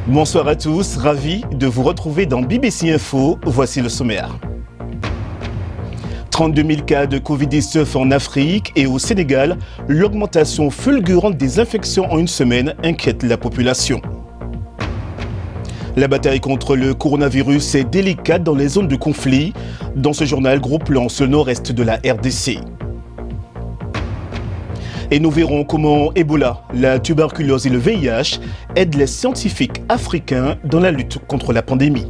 Bonsoir à tous, ravi de vous retrouver dans BBC Info. Voici le sommaire. 32 000 cas de Covid-19 en Afrique et au Sénégal, l'augmentation fulgurante des infections en une semaine inquiète la population. La bataille contre le coronavirus est délicate dans les zones de conflit. Dans ce journal, groupe lance le nord-est de la RDC. Et nous verrons comment Ebola, la tuberculose et le VIH aident les scientifiques africains dans la lutte contre la pandémie.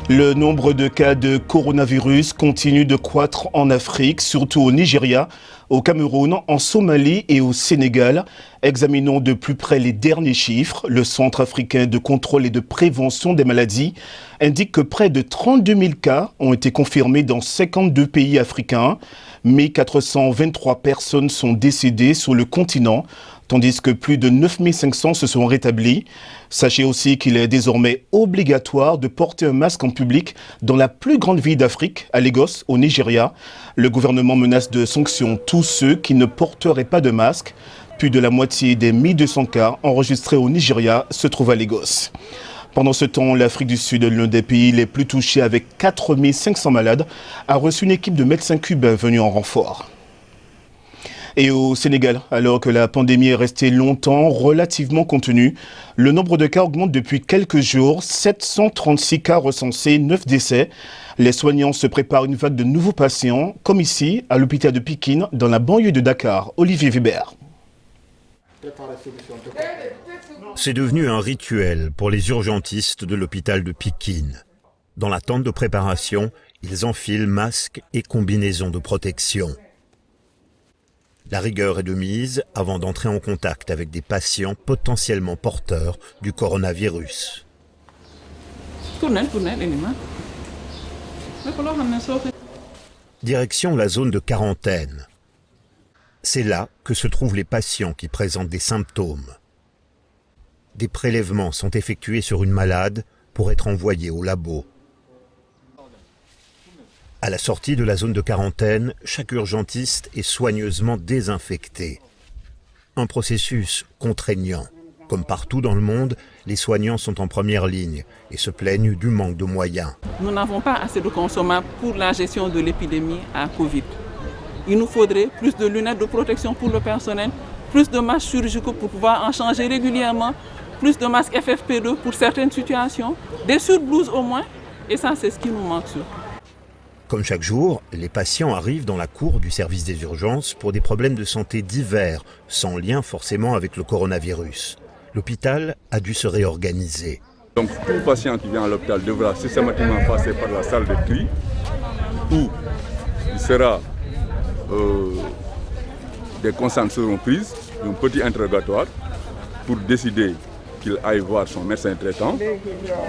Le nombre de cas de coronavirus continue de croître en Afrique, surtout au Nigeria, au Cameroun, en Somalie et au Sénégal. Examinons de plus près les derniers chiffres. Le Centre africain de contrôle et de prévention des maladies indique que près de 32 000 cas ont été confirmés dans 52 pays africains. 1423 personnes sont décédées sur le continent, tandis que plus de 9500 se sont rétablis. Sachez aussi qu'il est désormais obligatoire de porter un masque en public dans la plus grande ville d'Afrique, à Lagos, au Nigeria. Le gouvernement menace de sanctions tous ceux qui ne porteraient pas de masque. Plus de la moitié des 1200 cas enregistrés au Nigeria se trouvent à Lagos. Pendant ce temps, l'Afrique du Sud, l'un des pays les plus touchés avec 4500 malades, a reçu une équipe de médecins cubains venus en renfort. Et au Sénégal, alors que la pandémie est restée longtemps relativement contenue, le nombre de cas augmente depuis quelques jours. 736 cas recensés, 9 décès. Les soignants se préparent une vague de nouveaux patients, comme ici, à l'hôpital de Pikine, dans la banlieue de Dakar. Olivier Weber. C'est devenu un rituel pour les urgentistes de l'hôpital de Pikine. Dans l'attente de préparation, ils enfilent masques et combinaisons de protection. La rigueur est de mise avant d'entrer en contact avec des patients potentiellement porteurs du coronavirus. Direction la zone de quarantaine. C'est là que se trouvent les patients qui présentent des symptômes. Des prélèvements sont effectués sur une malade pour être envoyés au labo. À la sortie de la zone de quarantaine, chaque urgentiste est soigneusement désinfecté. Un processus contraignant. Comme partout dans le monde, les soignants sont en première ligne et se plaignent du manque de moyens. Nous n'avons pas assez de consommables pour la gestion de l'épidémie à Covid. Il nous faudrait plus de lunettes de protection pour le personnel, plus de masques chirurgicaux pour pouvoir en changer régulièrement, plus de masques FFP2 pour certaines situations, des surblouses au moins, et ça c'est ce qui nous manque surtout. Comme chaque jour, les patients arrivent dans la cour du service des urgences pour des problèmes de santé divers, sans lien forcément avec le coronavirus. L'hôpital a dû se réorganiser. Donc tout patient qui vient à l'hôpital devra systématiquement passer par la salle de tri, où il sera des constantes seront prises, un petit interrogatoire pour décider qu'il aille voir son médecin traitant,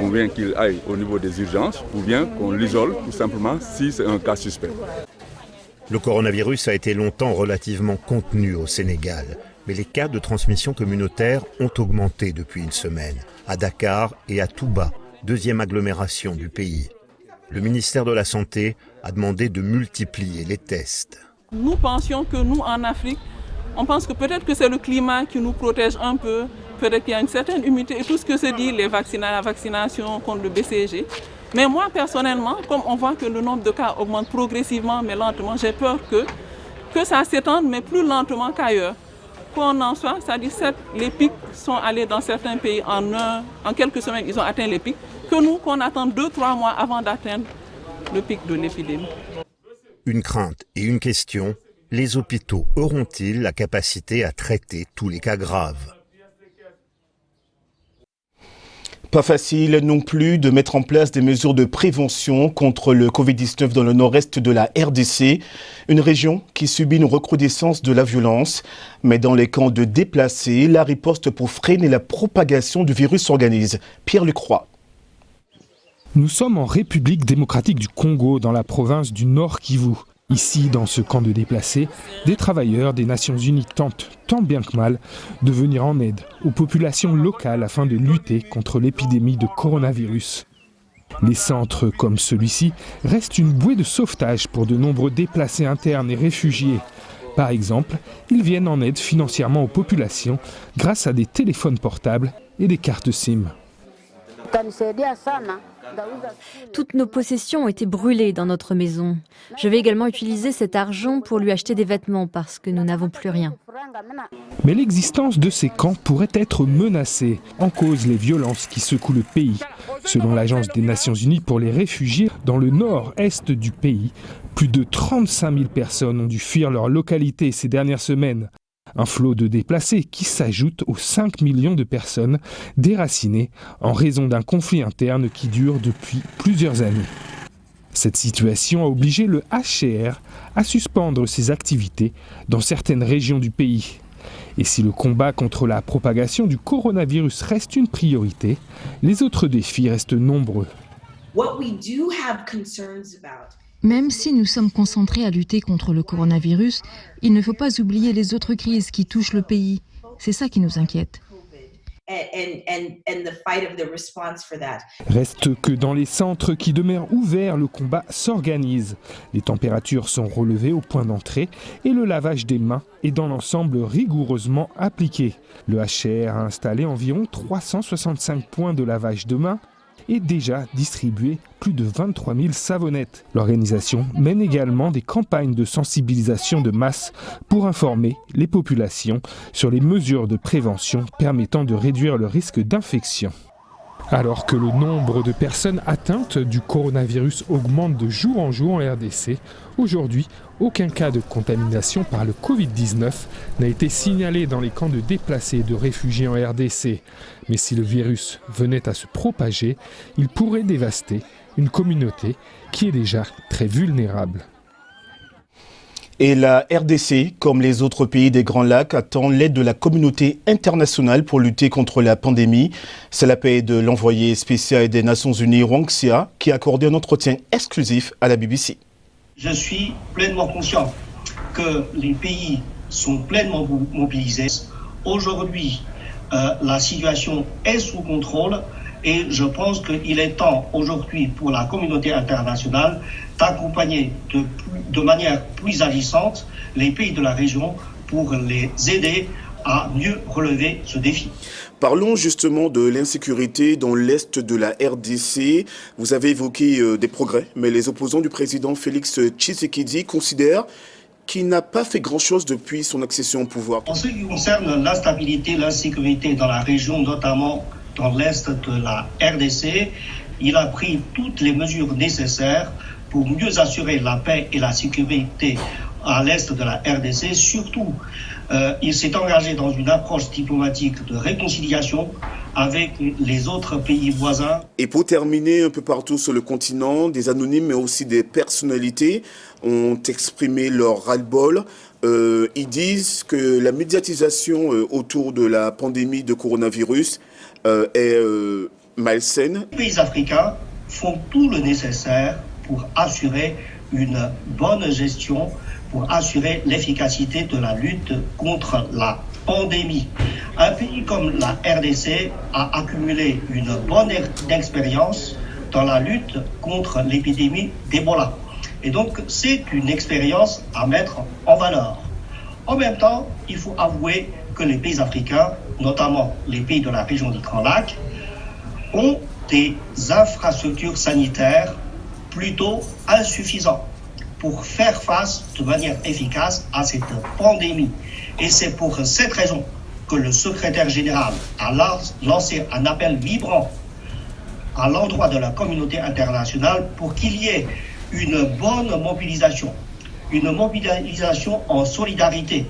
ou bien qu'il aille au niveau des urgences, ou bien qu'on l'isole tout simplement si c'est un cas suspect. Le coronavirus a été longtemps relativement contenu au Sénégal, mais les cas de transmission communautaire ont augmenté depuis une semaine, à Dakar et à Touba, deuxième agglomération du pays. Le ministère de la Santé a demandé de multiplier les tests. Nous pensions que nous, en Afrique, on pense que peut-être que c'est le climat qui nous protège un peu, peut-être qu'il y a une certaine humidité et tout ce que se dit, la vaccination contre le BCG. Mais moi, personnellement, comme on voit que le nombre de cas augmente progressivement, mais lentement, j'ai peur que ça s'étende, mais plus lentement qu'ailleurs. Qu'on en soit, c'est-à-dire que les pics sont allés dans certains pays en quelques semaines, ils ont atteint les pics, que nous, qu'on attend 2-3 mois avant d'atteindre le pic de l'épidémie. Une crainte et une question, les hôpitaux auront-ils la capacité à traiter tous les cas graves ? Pas facile non plus de mettre en place des mesures de prévention contre le Covid-19 dans le nord-est de la RDC, une région qui subit une recrudescence de la violence. Mais dans les camps de déplacés, la riposte pour freiner la propagation du virus s'organise. Pierre-Luc Roy. Nous sommes en République démocratique du Congo, dans la province du Nord Kivu. Ici, dans ce camp de déplacés, des travailleurs des Nations Unies tentent, tant bien que mal, de venir en aide aux populations locales afin de lutter contre l'épidémie de coronavirus. Les centres comme celui-ci restent une bouée de sauvetage pour de nombreux déplacés internes et réfugiés. Par exemple, ils viennent en aide financièrement aux populations grâce à des téléphones portables et des cartes SIM. Toutes nos possessions ont été brûlées dans notre maison. Je vais également utiliser cet argent pour lui acheter des vêtements parce que nous n'avons plus rien. Mais l'existence de ces camps pourrait être menacée, en cause les violences qui secouent le pays. Selon l'Agence des Nations Unies pour les réfugiés, dans le nord-est du pays, plus de 35 000 personnes ont dû fuir leur localité ces dernières semaines. Un flot de déplacés qui s'ajoute aux 5 millions de personnes déracinées en raison d'un conflit interne qui dure depuis plusieurs années. Cette situation a obligé le HCR à suspendre ses activités dans certaines régions du pays. Et si le combat contre la propagation du coronavirus reste une priorité, les autres défis restent nombreux. Même si nous sommes concentrés à lutter contre le coronavirus, il ne faut pas oublier les autres crises qui touchent le pays. C'est ça qui nous inquiète. Reste que dans les centres qui demeurent ouverts, le combat s'organise. Les températures sont relevées au point d'entrée et le lavage des mains est dans l'ensemble rigoureusement appliqué. Le HCR a installé environ 365 points de lavage de mains et déjà distribué plus de 23 000 savonnettes. L'organisation mène également des campagnes de sensibilisation de masse pour informer les populations sur les mesures de prévention permettant de réduire le risque d'infection. Alors que le nombre de personnes atteintes du coronavirus augmente de jour en jour en RDC, aujourd'hui, aucun cas de contamination par le Covid-19 n'a été signalé dans les camps de déplacés et de réfugiés en RDC. Mais si le virus venait à se propager, il pourrait dévaster une communauté qui est déjà très vulnérable. Et la RDC, comme les autres pays des Grands Lacs, attend l'aide de la communauté internationale pour lutter contre la pandémie. C'est l'appel de l'envoyé spécial des Nations Unies, Wang Xia, qui a accordé un entretien exclusif à la BBC. Je suis pleinement conscient que les pays sont pleinement mobilisés. Aujourd'hui, la situation est sous contrôle et je pense qu'il est temps aujourd'hui pour la communauté internationale d'accompagner de manière plus agissante les pays de la région pour les aider à mieux relever ce défi. Parlons justement de l'insécurité dans l'est de la RDC. Vous avez évoqué des progrès, mais les opposants du président Félix Tshisekedi considèrent qu'il n'a pas fait grand-chose depuis son accession au pouvoir. En ce qui concerne l'instabilité, l'insécurité dans la région, notamment dans l'est de la RDC, il a pris toutes les mesures nécessaires pour mieux assurer la paix et la sécurité à l'est de la RDC. Surtout, il s'est engagé dans une approche diplomatique de réconciliation avec les autres pays voisins. Et pour terminer, un peu partout sur le continent, des anonymes mais aussi des personnalités ont exprimé leur ras-le-bol. Ils disent que la médiatisation autour de la pandémie de coronavirus est malsaine. Les pays africains font tout le nécessaire pour assurer une bonne gestion, pour assurer l'efficacité de la lutte contre la pandémie. Un pays comme la RDC a accumulé une bonne expérience dans la lutte contre l'épidémie d'Ebola. Et donc, c'est une expérience à mettre en valeur. En même temps, il faut avouer que les pays africains, notamment les pays de la région des Grands Lacs, ont des infrastructures sanitaires plutôt insuffisantes pour faire face de manière efficace à cette pandémie. Et c'est pour cette raison que le secrétaire général a lancé un appel vibrant à l'endroit de la communauté internationale pour qu'il y ait une bonne mobilisation en solidarité.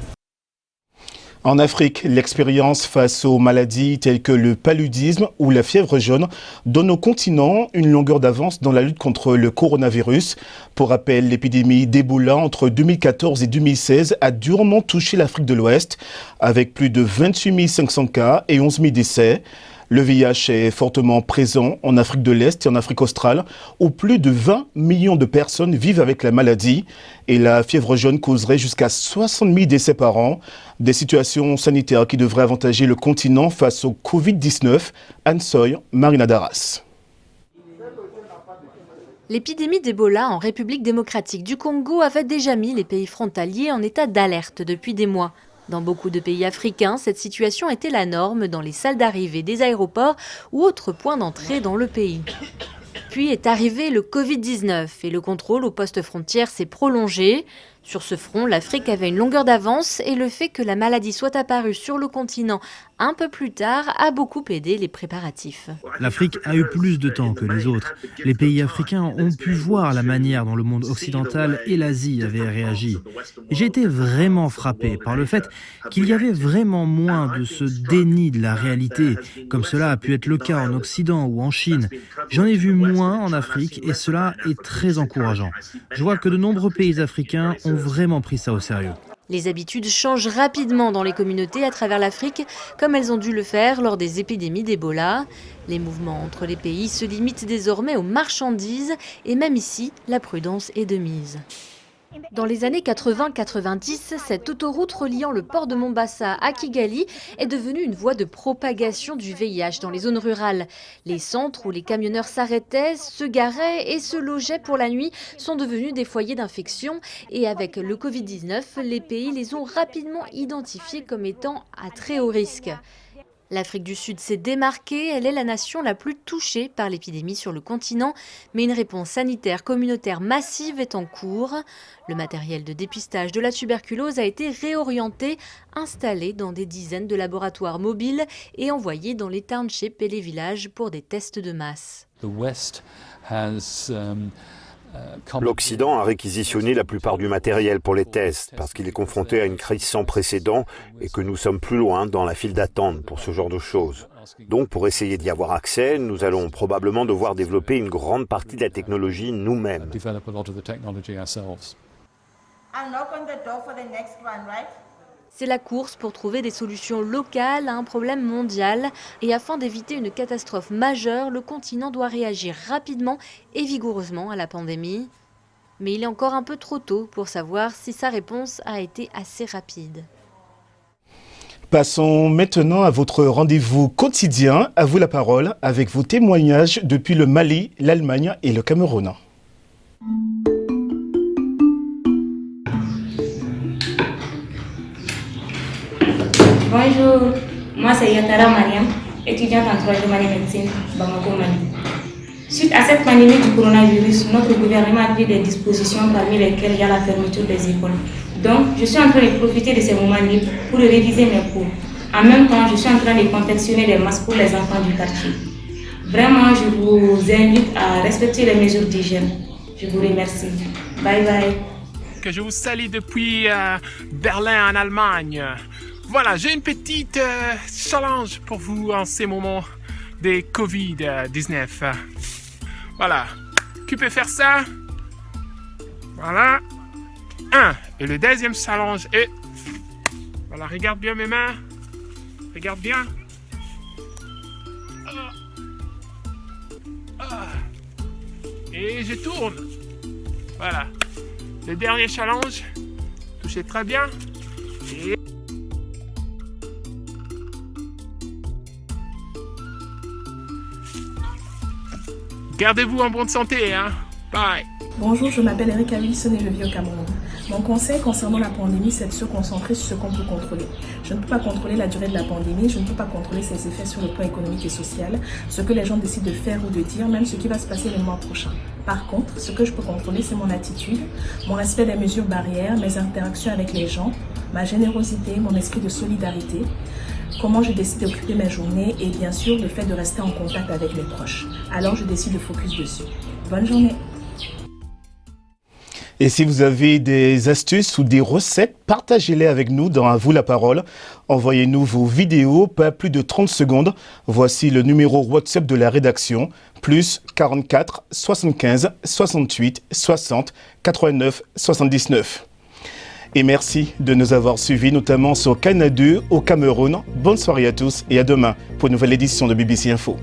En Afrique, l'expérience face aux maladies telles que le paludisme ou la fièvre jaune donne au continent une longueur d'avance dans la lutte contre le coronavirus. Pour rappel, l'épidémie d'Ebola entre 2014 et 2016 a durement touché l'Afrique de l'Ouest avec plus de 28 500 cas et 11 000 décès. Le VIH est fortement présent en Afrique de l'Est et en Afrique australe, où plus de 20 millions de personnes vivent avec la maladie. Et la fièvre jaune causerait jusqu'à 60 000 décès par an. Des situations sanitaires qui devraient avantager le continent face au Covid-19. Anne Soy, Marina Darras. L'épidémie d'Ebola en République démocratique du Congo avait déjà mis les pays frontaliers en état d'alerte depuis des mois. Dans beaucoup de pays africains, cette situation était la norme dans les salles d'arrivée des aéroports ou autres points d'entrée dans le pays. Puis est arrivé le Covid-19 et le contrôle aux postes frontières s'est prolongé. Sur ce front, l'Afrique avait une longueur d'avance et le fait que la maladie soit apparue sur le continent un peu plus tard a beaucoup aidé les préparatifs. L'Afrique a eu plus de temps que les autres. Les pays africains ont pu voir la manière dont le monde occidental et l'Asie avaient réagi. Et j'ai été vraiment frappé par le fait qu'il y avait vraiment moins de ce déni de la réalité, comme cela a pu être le cas en Occident ou en Chine. J'en ai vu moins en Afrique et cela est très encourageant. Je vois que de nombreux pays africains ont vraiment pris ça au sérieux. Les habitudes changent rapidement dans les communautés à travers l'Afrique, comme elles ont dû le faire lors des épidémies d'Ebola. Les mouvements entre les pays se limitent désormais aux marchandises et même ici, la prudence est de mise. Dans les années 80-90, cette autoroute reliant le port de Mombasa à Kigali est devenue une voie de propagation du VIH dans les zones rurales. Les centres où les camionneurs s'arrêtaient, se garaient et se logeaient pour la nuit sont devenus des foyers d'infection. Et avec le Covid-19, les pays les ont rapidement identifiés comme étant à très haut risque. L'Afrique du Sud s'est démarquée, elle est la nation la plus touchée par l'épidémie sur le continent, mais une réponse sanitaire communautaire massive est en cours. Le matériel de dépistage de la tuberculose a été réorienté, installé dans des dizaines de laboratoires mobiles et envoyé dans les townships et les villages pour des tests de masse. L'Occident a réquisitionné la plupart du matériel pour les tests parce qu'il est confronté à une crise sans précédent et que nous sommes plus loin dans la file d'attente pour ce genre de choses. Donc pour essayer d'y avoir accès, nous allons probablement devoir développer une grande partie de la technologie nous-mêmes. C'est la course pour trouver des solutions locales à un problème mondial. Et afin d'éviter une catastrophe majeure, le continent doit réagir rapidement et vigoureusement à la pandémie. Mais il est encore un peu trop tôt pour savoir si sa réponse a été assez rapide. Passons maintenant à votre rendez-vous quotidien. À vous la parole avec vos témoignages depuis le Mali, l'Allemagne et le Cameroun. Bonjour, moi c'est Yatara Mariam, étudiante en 3e année médecine, Bamako, Mali. Suite à cette pandémie du coronavirus, notre gouvernement a pris des dispositions parmi lesquelles il y a la fermeture des écoles. Donc, je suis en train de profiter de ces moments libres pour réviser mes cours. En même temps, je suis en train de confectionner des masques pour les enfants du quartier. Vraiment, je vous invite à respecter les mesures d'hygiène. Je vous remercie. Bye bye. Que je vous salue depuis Berlin en Allemagne. Voilà, j'ai une petite challenge pour vous en ces moments de Covid-19. Voilà, qui peut faire ça? Voilà. Et le deuxième challenge est... Voilà, regarde bien mes mains. Regarde bien. Et je tourne. Voilà. Le dernier challenge. Touchez très bien. Et... Gardez-vous en bonne santé, hein. Bye. Bonjour, je m'appelle Erika Wilson et je vis au Cameroun. Mon conseil concernant la pandémie, c'est de se concentrer sur ce qu'on peut contrôler. Je ne peux pas contrôler la durée de la pandémie, je ne peux pas contrôler ses effets sur le plan économique et social, ce que les gens décident de faire ou de dire, même ce qui va se passer le mois prochain. Par contre, ce que je peux contrôler, c'est mon attitude, mon respect des mesures barrières, mes interactions avec les gens, ma générosité, mon esprit de solidarité, comment je décide d'occuper mes journées et bien sûr le fait de rester en contact avec mes proches. Alors je décide de focus dessus. Bonne journée. Et si vous avez des astuces ou des recettes, partagez-les avec nous dans À vous la parole. Envoyez-nous vos vidéos, pas plus de 30 secondes. Voici le numéro WhatsApp de la rédaction, plus 44 75 68 60 89 79. Et merci de nous avoir suivis, notamment sur Canal 2 au Cameroun. Bonne soirée à tous et à demain pour une nouvelle édition de BBC Info.